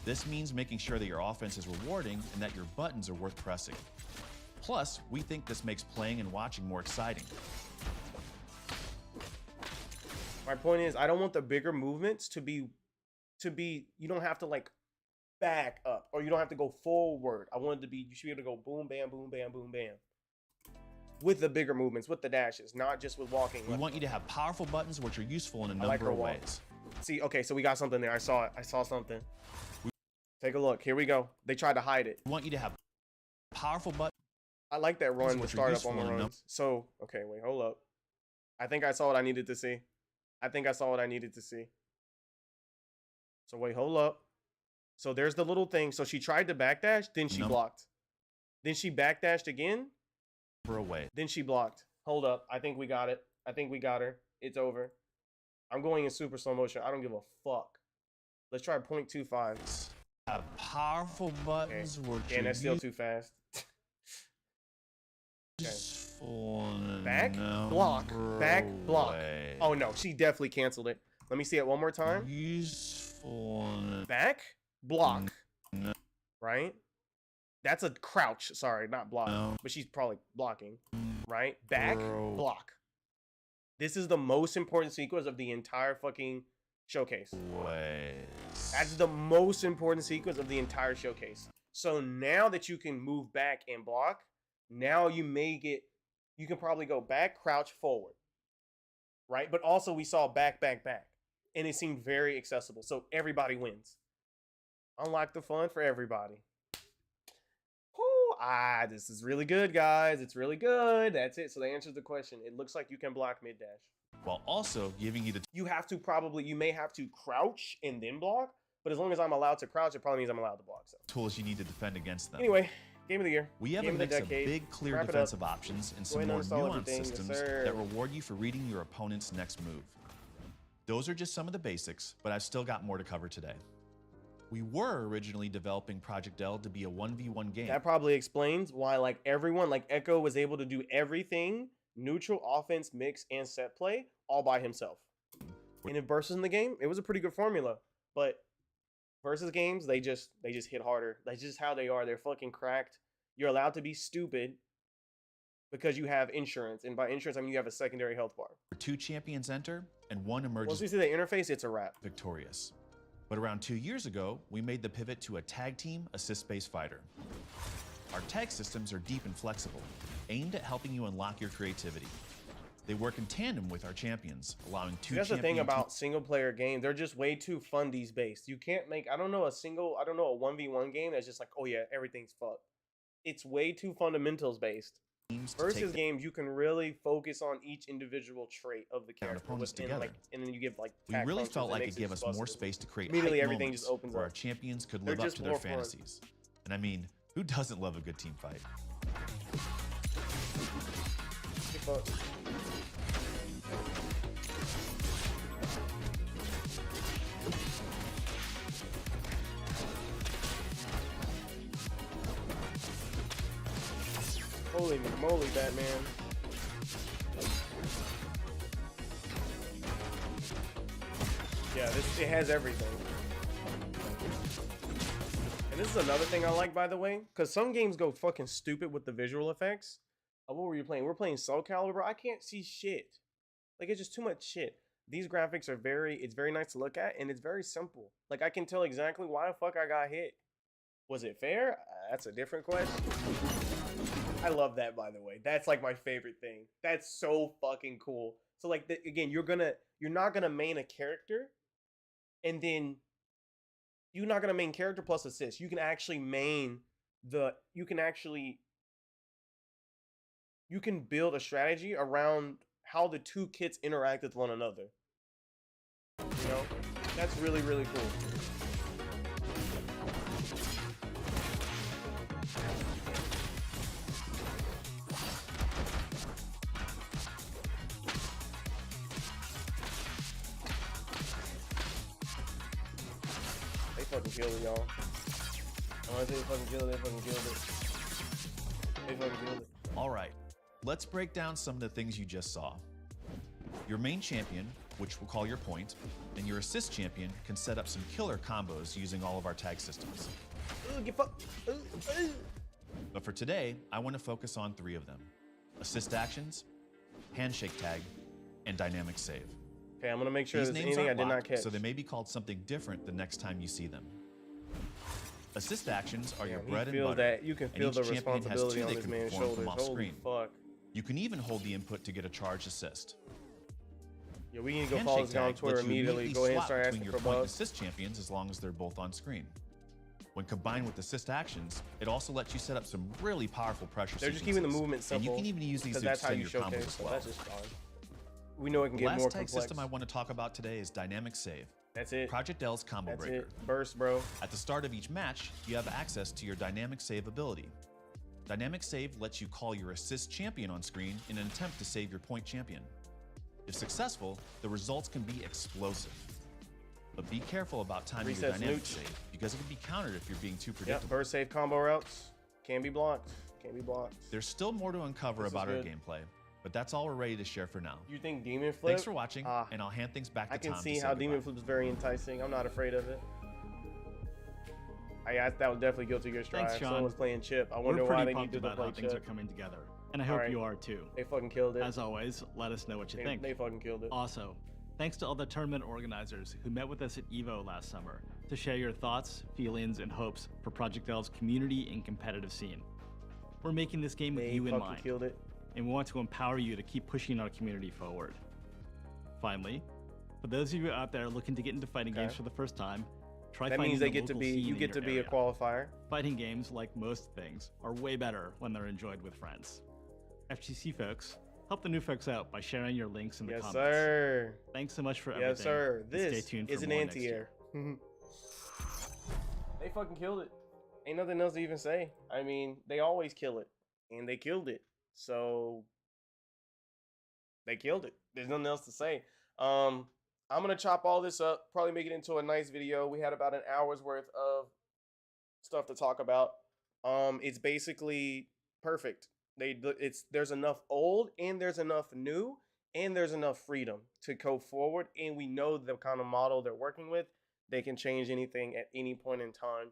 This means making sure that your offense is rewarding and that your buttons are worth pressing. Plus, we think this makes playing and watching more exciting. My point is, I don't want the bigger movements to be, you don't have to like back up, or you don't have to go forward. I want it to be, you should be able to go boom, bam, boom, bam, boom, bam. With the bigger movements, with the dashes, not just with walking. We want you to have powerful buttons which are useful in a number of ways. See, okay, so we got something there. I saw it. I saw something. Take a look. Here we go. They tried to hide it. We want you to have powerful buttons. I like that run to start up on the runs. So, okay, wait, hold up. I think I saw what I needed to see. So wait, hold up. So there's the little thing. So she tried to backdash, then she blocked. Then she backdashed again. Then she blocked. Hold up. I think we got it. I think we got her. It's over. I'm going in super slow motion. I don't give a fuck. Let's try 0.25. Have powerful buttons. Okay. And that's still too fast. Okay. Back, block, back, block. Oh no, she definitely canceled it. Let me see it one more time. Back, block. Right? That's a crouch. Sorry, not block. But she's probably blocking. Right? Back, block. This is the most important sequence of the entire fucking showcase. That's the most important sequence of the entire showcase. So now that you can move back and block, now you can probably go back, crouch, forward. Right? But also we saw back, back, back. And it seemed very accessible. So everybody wins. Unlock the fun for everybody. This is really good, guys. It's really good. That's it. So that answers the question. It looks like you can block mid-dash. while also giving you the You may have to crouch and then block, but as long as I'm allowed to crouch, it probably means I'm allowed to block. So tools you need to defend against them. anyway, game of the year. We have game a mix of decade. big, clear Wrap it up. defensive options and some ahead and more uninstall nuanced everything. Yes, systems sir. that reward you for reading your opponent's next move. Those are just some of the basics, but I've still got more to cover today. We were originally developing Project L to be a 1v1 game. That probably explains why like everyone, like Echo was able to do everything, neutral, offense, mix, and set play all by himself. And in versus in the game, it was a pretty good formula. But versus games, they just hit harder. That's just how they are. They're fucking cracked. You're allowed to be stupid because you have insurance. And by insurance, I mean you have a secondary health bar. 2 champions enter and 1 Once emerges we see the interface, it's a wrap. victorious. But around 2 years ago, we made the pivot to a tag team assist-based fighter. Our tag systems are deep and flexible, aimed at helping you unlock your creativity. They work in tandem with our champions, allowing 2 That's the thing champion about single player games. They're just way too fundies based. You can't make, I don't know a 1v1 game that's just like, oh yeah, everything's fucked. It's way too fundamentals based. teams to Versus take games, you can really focus on each individual trait of the character. opponents within, together. like, and then you give like We tack really functions felt that like makes it gave us more busted. space to create Immediately hype everything moments just opens where up. our champions could They're live up just to their more fun. fantasies. And I mean, who doesn't love a good team fight? Fuck. Holy moly, Batman. Yeah, it has everything. And this is another thing I like, by the way, because some games go fucking stupid with the visual effects. What were you playing? We're playing Soul Calibur, bro. I can't see shit. Like, it's just too much shit. These graphics are it's very nice to look at, and it's very simple. Like, I can tell exactly why the fuck I got hit. Was it fair? That's a different question. I love that, by the way. That's like my favorite thing. That's so fucking cool. So like, again, you're not gonna main a character, and then you're not gonna main character plus assist. You can actually main you can build a strategy around how the 2 kits interact with one another. You know, that's really, really cool. They fucking killed it, y'all. I want to say they fucking killed it. They fucking killed it. They fucking killed it. All right, let's break down some of the things you just saw. Your main champion, which we'll call your point, and your assist champion can set up some killer combos using all of our tag systems. Get fucked. But for today, I want to focus on 3 of them: assist actions, handshake tag, and dynamic save. Okay, I'm gonna make sure These there's names anything I aren't did not locked, catch. so they may be called something different the next time you see them. Assist actions are your Damn, bread he and feels butter. that. You can and feel each the champion has responsibility 2 on they this can man's perform from shoulders. off Holy screen. fuck. You can even hold the input to get a charged assist. Yeah, we need to go follow this guy on Twitter lets you immediately. Go ahead and swap start between asking your for point and buffs. assist champions as long as they're both on screen. When combined with assist actions, it also lets you set up some really powerful pressure They're just keeping the sequences. movement simple. And you can even use these because to that's how extend you your combos showcase. as So well. that's just fine. We know it can The get last more tag complex. system I want to talk about today is dynamic save. That's it. Project L's combo That's breaker. it. Burst, bro. At the start of each match, you have access to your dynamic save ability. Dynamic save lets you call your assist champion on screen in an attempt to save your point champion. If successful, the results can be explosive. But be careful about timing your Resets dynamic nukes. save, because it can be countered if you're being too Yep, predictable. burst save combo routes. Can be blocked. Can be blocked. There's still more to uncover This is about our good. gameplay, but that's all we're ready to share for now. You think Demon Flip? Thanks for watching, and I'll hand things back to I can Tom to see say how Demon goodbye. Flip is very enticing. I'm not afraid of it. That would definitely go to your stride. Thanks, Sean. Someone's playing Chip. I wonder We're why pretty they pumped need to about how play things are Chip. coming together, and I hope Alright. you are too. They fucking killed it. As always, let us know what you think. They fucking killed it. Also, thanks to all the tournament organizers who met with us at EVO last summer to share your thoughts, feelings, and hopes for Project L's community and competitive scene. We're making this game with They you in fucking mind, killed it. and we want to empower you to keep pushing our community forward. Finally, for those of you out there looking to get into fighting games for the first time, try That finding means they the get to local be. scene You in get to your be a area. qualifier. Fighting games, like most things, are way better when they're enjoyed with friends. FGC folks, Help the new folks out by sharing your links in the Yes, comments. sir. Thanks so much for everything. Yes, sir. and stay This tuned for is an more next anti-air. year. They fucking killed it. Ain't nothing else to even say. I mean, they always kill it. And they killed it. So they killed it. There's nothing else to say. I'm gonna chop all this up, probably make it into a nice video. We had about an hour's worth of stuff to talk about. It's basically perfect. There's enough old and there's enough new and there's enough freedom to go forward, and we know the kind of model they're working with. They can change anything at any point in time.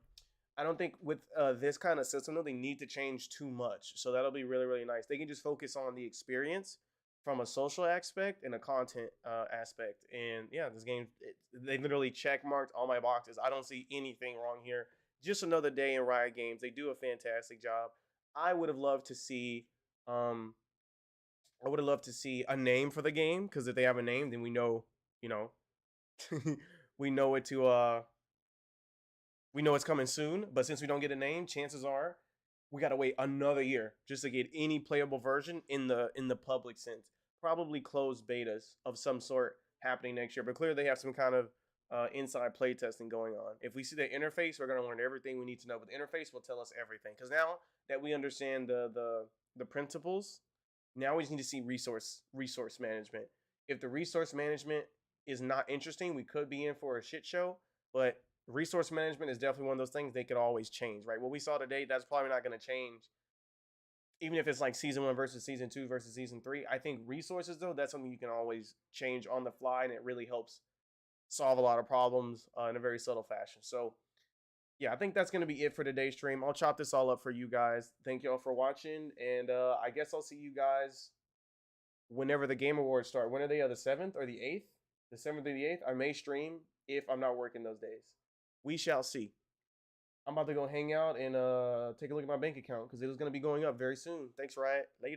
I don't think with this kind of system though, they need to change too much. So that'll be really, really nice. They can just focus on the experience from a social aspect and a content aspect. And yeah, this game, they literally check marked all my boxes. I don't see anything wrong here. Just another day in Riot Games. They do a fantastic job. I would have loved to see a name for the game, because if they have a name, then we know, we know it to we know it's coming soon. But since we don't get a name, chances are we got to wait another year just to get any playable version in the public sense. Probably closed betas of some sort happening next year, but clearly they have some kind of inside play testing going on. If we see the interface, we're going to learn everything we need to know, but the interface will tell us everything, because now that we understand the principles, now we just need to see resource management. If the resource management is not interesting, we could be in for a shit show, but resource management is definitely one of those things they could always change, right? What we saw today, that's probably not going to change. Even if it's like season 1 versus season 2 versus season 3, I think resources though, that's something you can always change on the fly, and it really helps solve a lot of problems in a very subtle fashion. So yeah, I think that's going to be it for today's stream. I'll chop this all up for you guys. Thank you all for watching, and I guess I'll see you guys whenever the Game Awards start. When are they? The 7th or the 8th? The 7th or the 8th? I may stream if I'm not working those days. We shall see. I'm about to go hang out and take a look at my bank account, because it is going to be going up very soon. Thanks, Riot. Later.